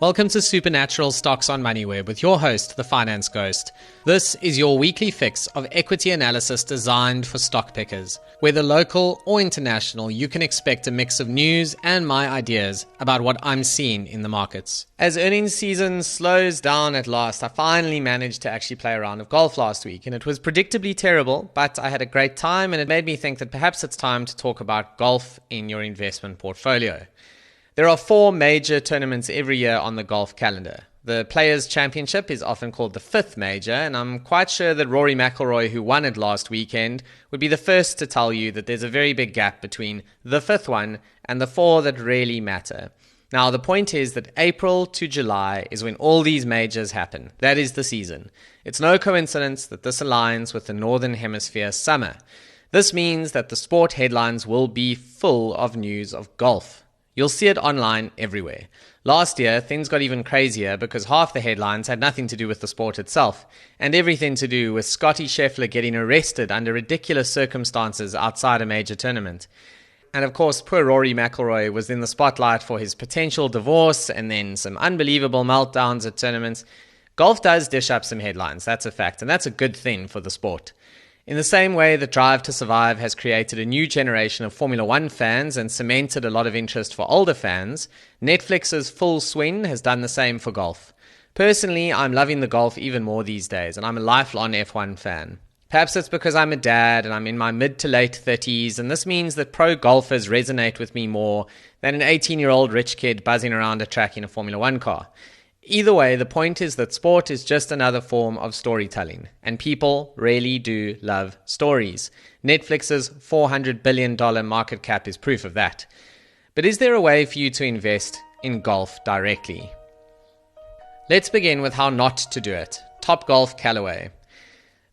Welcome to Supernatural Stocks on Moneyweb with your host, the Finance Ghost. This is your weekly fix of equity analysis designed for stock pickers. Whether local or international, you can expect a mix of news and my ideas about what I'm seeing in the markets. As earnings season slows down at last, I finally managed to actually play a round of golf last week, and it was predictably terrible, but I had a great time, and it made me think that perhaps it's time to talk about golf in your investment portfolio. There are 4 major tournaments every year on the golf calendar. The Players' Championship is often called the 5th major, and I'm quite sure that Rory McIlroy, who won it last weekend, would be the first to tell you that there's a very big gap between the 5th one and the 4 that really matter. Now, the point is that April to July is when all these majors happen. That is the season. It's no coincidence that this aligns with the Northern Hemisphere summer. This means that the sport headlines will be full of news of golf. You'll see it online everywhere. Last year, things got even crazier because half the headlines had nothing to do with the sport itself, and everything to do with Scottie Scheffler getting arrested under ridiculous circumstances outside a major tournament. And of course, poor Rory McIlroy was in the spotlight for his potential divorce and then some unbelievable meltdowns at tournaments. Golf does dish up some headlines, that's a fact, and that's a good thing for the sport. In the same way that Drive to Survive has created a new generation of Formula One fans and cemented a lot of interest for older fans, Netflix's Full Swing has done the same for golf. Personally, I'm loving the golf even more these days, and I'm a lifelong F1 fan. Perhaps it's because I'm a dad and I'm in my mid to late 30s, and this means that pro golfers resonate with me more than an 18-year-old rich kid buzzing around a track in a Formula One car. Either way, the point is that sport is just another form of storytelling, and people really do love stories. Netflix's $400 billion market cap is proof of that. But is there a way for you to invest in golf directly? Let's begin with how not to do it. Topgolf Callaway.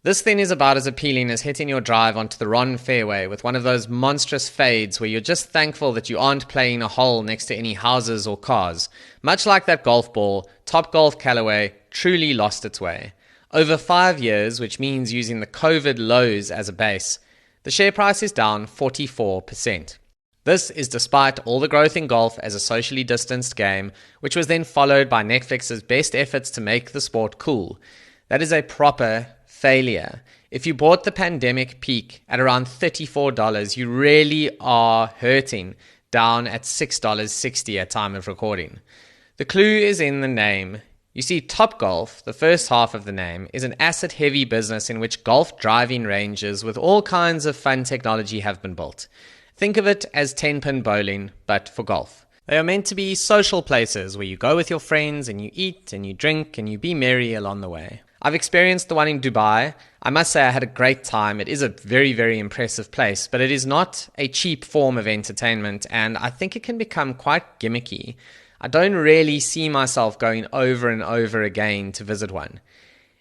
This thing is about as appealing as hitting your drive onto the wrong fairway with one of those monstrous fades where you're just thankful that you aren't playing a hole next to any houses or cars. Much like that golf ball, Topgolf Callaway truly lost its way. Over 5 years, which means using the COVID lows as a base, the share price is down 44%. This is despite all the growth in golf as a socially distanced game, which was then followed by Netflix's best efforts to make the sport cool. That is a proper failure. If you bought the pandemic peak at around $34, you really are hurting, down at $6.60 at time of recording. The clue is in the name. You see, Topgolf, the first half of the name, is an asset-heavy business in which golf driving ranges with all kinds of fun technology have been built. Think of it as 10-pin bowling, but for golf. They are meant to be social places where you go with your friends and you eat and you drink and you be merry along the way. I've experienced the one in Dubai. I must say I had a great time. It is a very, very impressive place, but it is not a cheap form of entertainment, and I think it can become quite gimmicky. I don't really see myself going over and over again to visit one.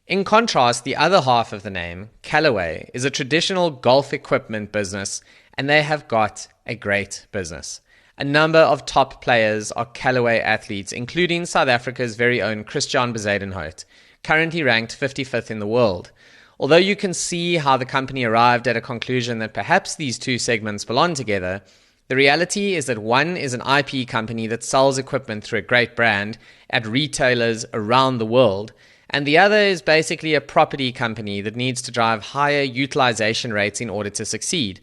In contrast, the other half of the name, Callaway, is a traditional golf equipment business, and they have got a great business. A number of top players are Callaway athletes, including South Africa's very own Christiaan Bezuidenhout, currently ranked 55th in the world. Although you can see how the company arrived at a conclusion that perhaps these two segments belong together, the reality is that one is an IP company that sells equipment through a great brand at retailers around the world, and the other is basically a property company that needs to drive higher utilization rates in order to succeed.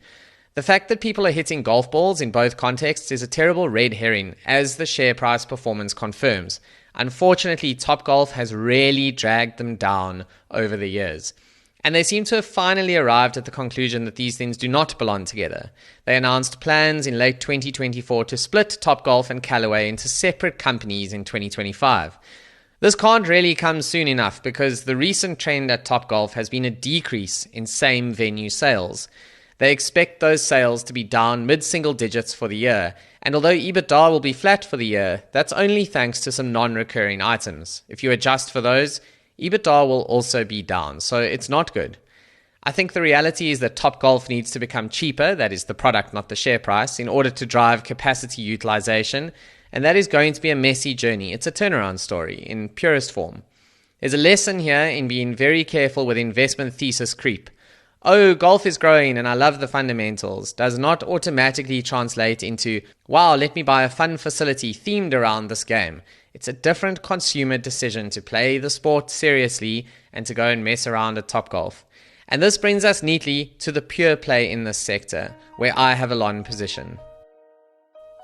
The fact that people are hitting golf balls in both contexts is a terrible red herring, as the share price performance confirms. Unfortunately, Topgolf has really dragged them down over the years. And they seem to have finally arrived at the conclusion that these things do not belong together. They announced plans in late 2024 to split Topgolf and Callaway into separate companies in 2025. This can't really come soon enough because the recent trend at Topgolf has been a decrease in same venue sales. They expect those sales to be down mid-single digits for the year, and although EBITDA will be flat for the year, that's only thanks to some non-recurring items. If you adjust for those, EBITDA will also be down, so it's not good. I think the reality is that Topgolf needs to become cheaper, that is the product, not the share price, in order to drive capacity utilization, and that is going to be a messy journey. It's a turnaround story in purest form. There's a lesson here in being very careful with investment thesis creep. Oh, golf is growing and I love the fundamentals does not automatically translate into, wow, let me buy a fun facility themed around this game. It's a different consumer decision to play the sport seriously and to go and mess around at Topgolf. And this brings us neatly to the pure play in this sector, where I have a long position.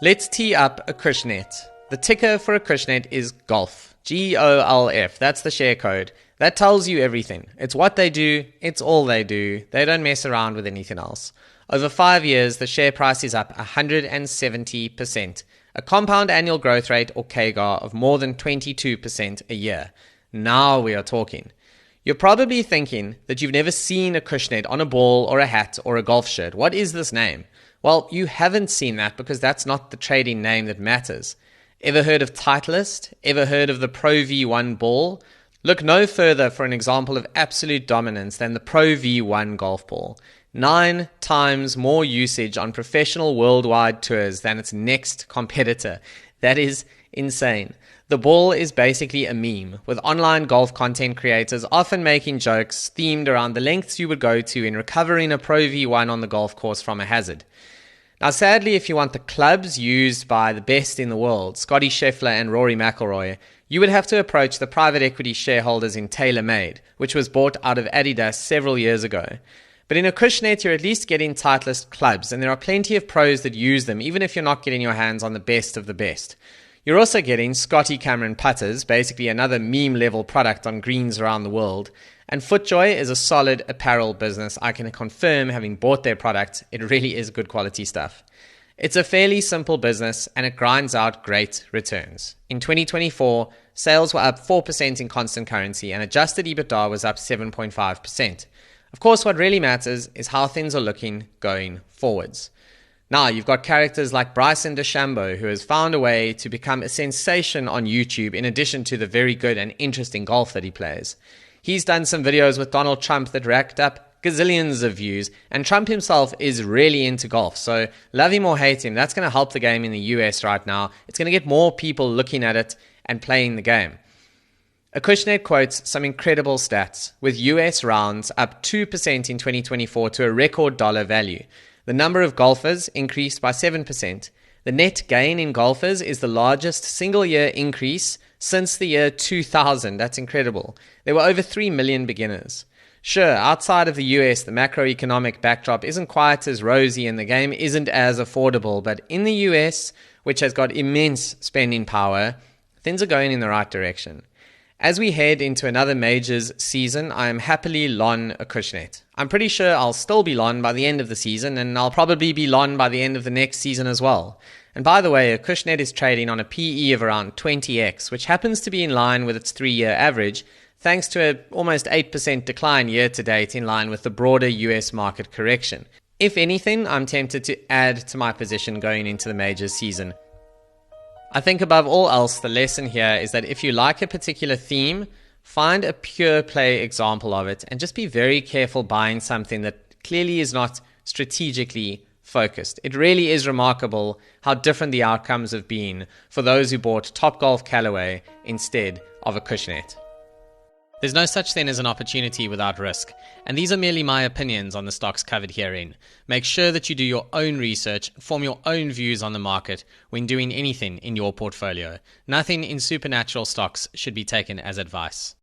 Let's tee up Acushnet. The ticker for Acushnet is GOLF. GOLF. That's the share code. That tells you everything. It's what they do. It's all they do. They don't mess around with anything else. Over 5 years, the share price is up 170%. A compound annual growth rate, or CAGR, of more than 22% a year. Now we are talking. You're probably thinking that you've never seen Acushnet on a ball or a hat or a golf shirt. What is this name? Well, you haven't seen that because that's not the trading name that matters. Ever heard of Titleist? Ever heard of the Pro V1 ball? Look no further for an example of absolute dominance than the Pro V1 golf ball. 9 times more usage on professional worldwide tours than its next competitor. That is insane. The ball is basically a meme, with online golf content creators often making jokes themed around the lengths you would go to in recovering a Pro V1 on the golf course from a hazard. Now, sadly, if you want the clubs used by the best in the world, Scotty Scheffler and Rory McIlroy, you would have to approach the private equity shareholders in TaylorMade, which was bought out of Adidas several years ago. But in Acushnet, you're at least getting Titleist clubs, and there are plenty of pros that use them, even if you're not getting your hands on the best of the best. You're also getting Scotty Cameron putters, basically another meme-level product on greens around the world. And FootJoy is a solid apparel business. I can confirm, having bought their product, it really is good quality stuff. It's a fairly simple business, and it grinds out great returns. In 2024, sales were up 4% in constant currency, and adjusted EBITDA was up 7.5%. Of course, what really matters is how things are looking going forwards. Now, you've got characters like Bryson DeChambeau, who has found a way to become a sensation on YouTube in addition to the very good and interesting golf that he plays. He's done some videos with Donald Trump that racked up gazillions of views, and Trump himself is really into golf. So love him or hate him, that's going to help the game in the US right now. It's going to get more people looking at it and playing the game. Acushnet quotes some incredible stats, with US rounds up 2% in 2024 to a record dollar value. The number of golfers increased by 7%. The net gain in golfers is the largest single-year increase since the year 2000. That's incredible. There were over 3 million beginners. Sure, outside of the US, the macroeconomic backdrop isn't quite as rosy and the game isn't as affordable, but in the US, which has got immense spending power, things are going in the right direction. As we head into another majors season, I am happily long Acushnet. I'm pretty sure I'll still be long by the end of the season, and I'll probably be long by the end of the next season as well. And by the way, Acushnet is trading on a PE of around 20x, which happens to be in line with its 3-year average, thanks to an almost 8% decline year to date in line with the broader US market correction. If anything, I'm tempted to add to my position going into the majors season. I think above all else, the lesson here is that if you like a particular theme, find a pure play example of it and just be very careful buying something that clearly is not strategically focused. It really is remarkable how different the outcomes have been for those who bought Topgolf Callaway instead of Acushnet. There's no such thing as an opportunity without risk, and these are merely my opinions on the stocks covered herein. Make sure that you do your own research, form your own views on the market when doing anything in your portfolio. Nothing in supernatural stocks should be taken as advice.